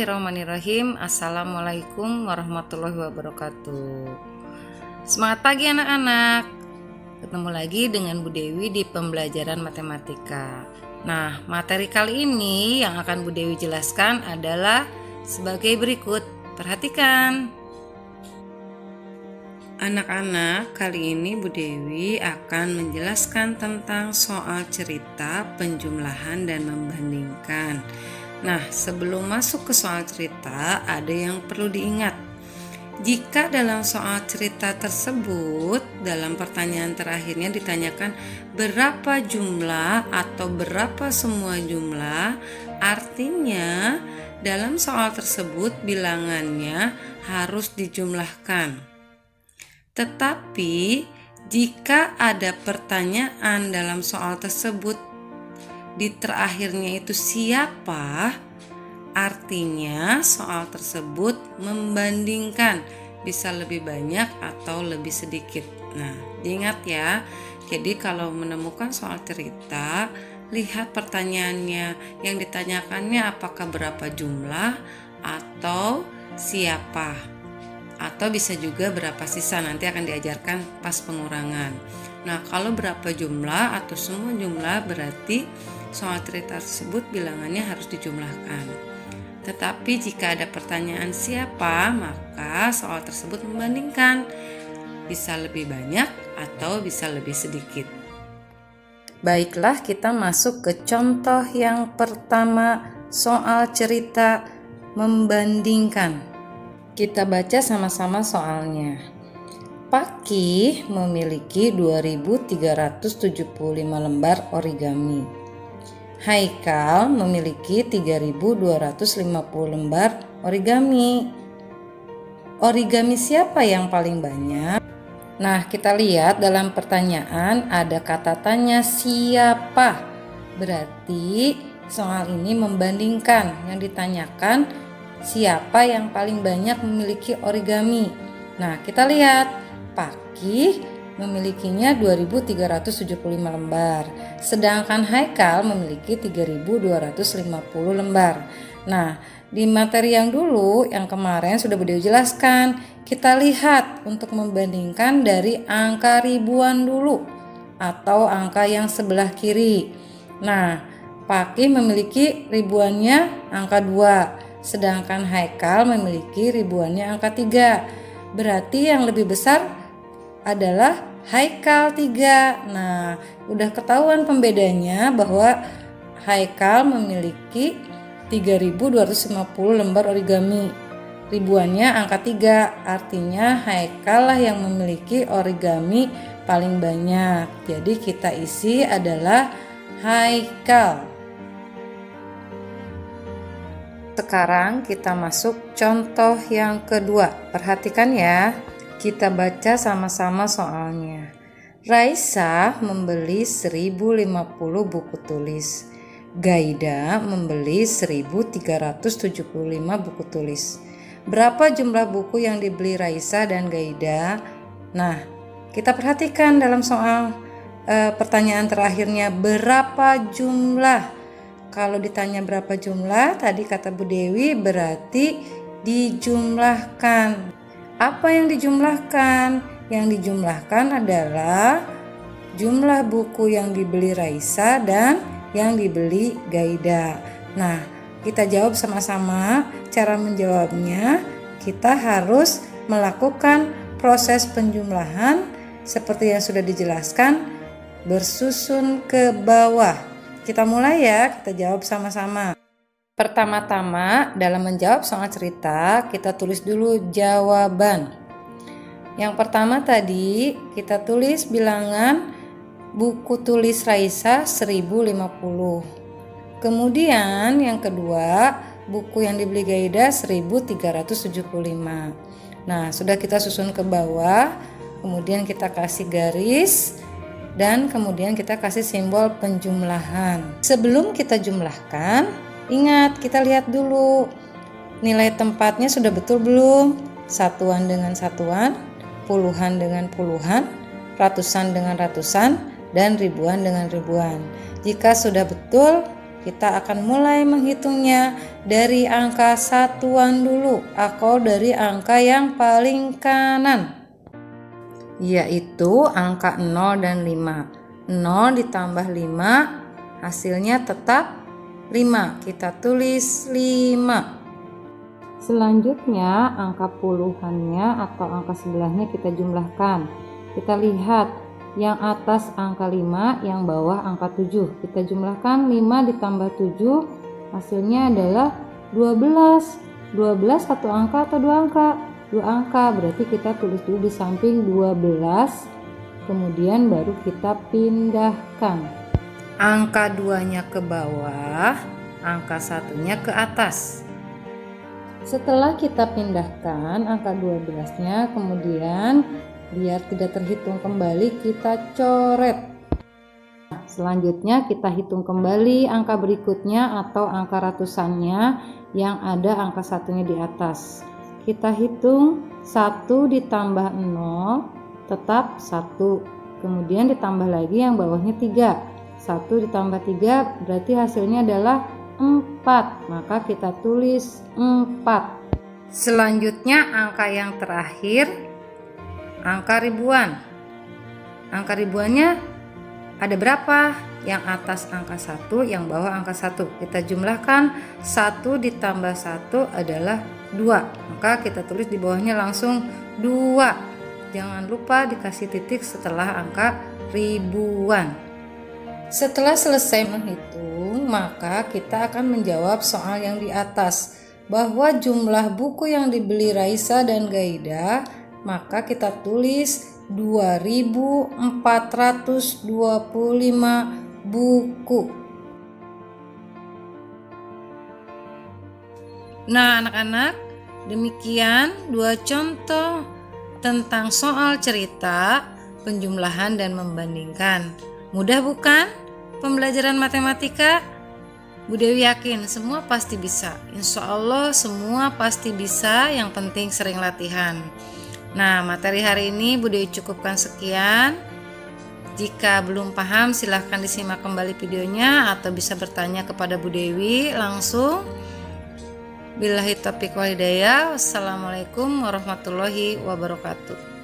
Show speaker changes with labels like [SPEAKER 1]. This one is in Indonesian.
[SPEAKER 1] Bismillahirrahmanirrahim. Assalamualaikum warahmatullahi wabarakatuh. Semangat pagi anak-anak. Ketemu lagi dengan Bu Dewi di pembelajaran matematika. Nah, materi kali ini yang akan Bu Dewi jelaskan adalah sebagai berikut. Perhatikan. Anak-anak, kali ini Bu Dewi akan menjelaskan tentang soal cerita, penjumlahan, dan membandingkan. Nah, sebelum masuk ke soal cerita, ada yang perlu diingat. Jika dalam soal cerita tersebut, dalam pertanyaan terakhirnya ditanyakan berapa jumlah atau berapa semua jumlah, artinya dalam soal tersebut bilangannya harus dijumlahkan. Tetapi jika ada pertanyaan dalam soal tersebut di terakhirnya itu siapa, artinya soal tersebut membandingkan bisa lebih banyak atau lebih sedikit. Nah, diingat ya. Jadi kalau menemukan soal cerita, lihat pertanyaannya, yang ditanyakannya apakah berapa jumlah atau siapa, atau bisa juga berapa sisa, nanti akan diajarkan pas pengurangan. Nah, kalau berapa jumlah atau semua jumlah berarti soal cerita tersebut bilangannya harus dijumlahkan. Tetapi jika ada pertanyaan siapa, maka soal tersebut membandingkan bisa lebih banyak atau bisa lebih sedikit. Baiklah, kita masuk ke contoh yang pertama, soal cerita membandingkan. Kita baca sama-sama soalnya. Paki memiliki 2375 lembar origami. Haikal memiliki 3250 lembar origami. Origami siapa yang paling banyak? Nah, kita lihat dalam pertanyaan ada kata tanya siapa. Berarti soal ini membandingkan, yang ditanyakan siapa yang paling banyak memiliki origami. Nah, kita lihat Paki memilikinya 2375 lembar, sedangkan Haikal memiliki 3250 lembar. Nah, di materi yang dulu, yang kemarin sudah Bu Dewi jelaskan, kita lihat untuk membandingkan dari angka ribuan dulu atau angka yang sebelah kiri. Nah, Paki memiliki ribuannya angka 2, sedangkan Haikal memiliki ribuannya angka 3. Berarti yang lebih besar adalah Haikal 3. Nah, udah ketahuan pembedanya bahwa Haikal memiliki 3250 lembar origami. Ribuannya angka 3, artinya Haikal lah yang memiliki origami paling banyak. Jadi kita isi adalah Haikal. Sekarang kita masuk contoh yang kedua. Perhatikan ya. Kita baca sama-sama soalnya. Raisa membeli 1050 buku tulis. Gaida membeli 1375 buku tulis. Berapa jumlah buku yang dibeli Raisa dan Gaida? Nah, kita perhatikan dalam soal pertanyaan terakhirnya berapa jumlah. Kalau ditanya berapa jumlah, tadi kata Bu Dewi berarti dijumlahkan. Apa yang dijumlahkan? Yang dijumlahkan adalah jumlah buku yang dibeli Raisa dan yang dibeli Gaida. Nah, kita jawab sama-sama. Cara menjawabnya, kita harus melakukan proses penjumlahan seperti yang sudah dijelaskan, bersusun ke bawah. Kita mulai ya, kita jawab sama-sama. Pertama-tama, dalam menjawab soal cerita, kita tulis dulu jawaban. Yang pertama tadi, kita tulis bilangan buku tulis Raisa 1050. Kemudian yang kedua, buku yang dibeli Gaida 1375. Nah, sudah kita susun ke bawah, kemudian kita kasih garis, dan kemudian kita kasih simbol penjumlahan. Sebelum kita jumlahkan, ingat, kita lihat dulu nilai tempatnya sudah betul belum? Satuan dengan satuan, puluhan dengan puluhan, ratusan dengan ratusan, dan ribuan dengan ribuan. Jika sudah betul, kita akan mulai menghitungnya dari angka satuan dulu atau dari angka yang paling kanan, yaitu angka 0 dan 5. 0 ditambah 5 hasilnya tetap 5. Kita tulis 5. Selanjutnya angka puluhannya atau angka sebelahnya kita jumlahkan. Kita lihat yang atas angka 5, yang bawah angka 7. Kita jumlahkan 5 ditambah 7 hasilnya adalah 12. 12 satu angka atau dua angka? Dua angka, berarti kita tulis dulu di samping 12, kemudian baru kita pindahkan. Angka 2-nya ke bawah, angka 1-nya ke atas. Setelah kita pindahkan angka 12-nya, kemudian biar tidak terhitung kembali kita coret. Selanjutnya kita hitung kembali angka berikutnya atau angka ratusannya yang ada angka satunya di atas. Kita hitung 1 ditambah 0 tetap 1, kemudian ditambah lagi yang bawahnya 3. 1 ditambah 3 berarti hasilnya adalah 4, maka kita tulis 4. Selanjutnya angka yang terakhir, angka ribuan. Angka ribuannya ada berapa? Yang atas angka 1, yang bawah angka 1. Kita jumlahkan 1 ditambah 1 adalah 2. Maka kita tulis di bawahnya langsung 2. Jangan lupa dikasih titik setelah angka ribuan. Setelah selesai menghitung, maka kita akan menjawab soal yang di atas, bahwa jumlah buku yang dibeli Raisa dan Gaida, maka kita tulis 2425 buku. Nah anak-anak, demikian dua contoh tentang soal cerita, penjumlahan dan membandingkan. Mudah bukan pembelajaran matematika? Bu Dewi yakin semua pasti bisa. Insya Allah semua pasti bisa, yang penting sering latihan. Nah, materi hari ini Bu Dewi cukupkan sekian. Jika belum paham silahkan disimak kembali videonya atau bisa bertanya kepada Bu Dewi langsung. Billahi taufiq wal hidayah. Wassalamualaikum warahmatullahi wabarakatuh.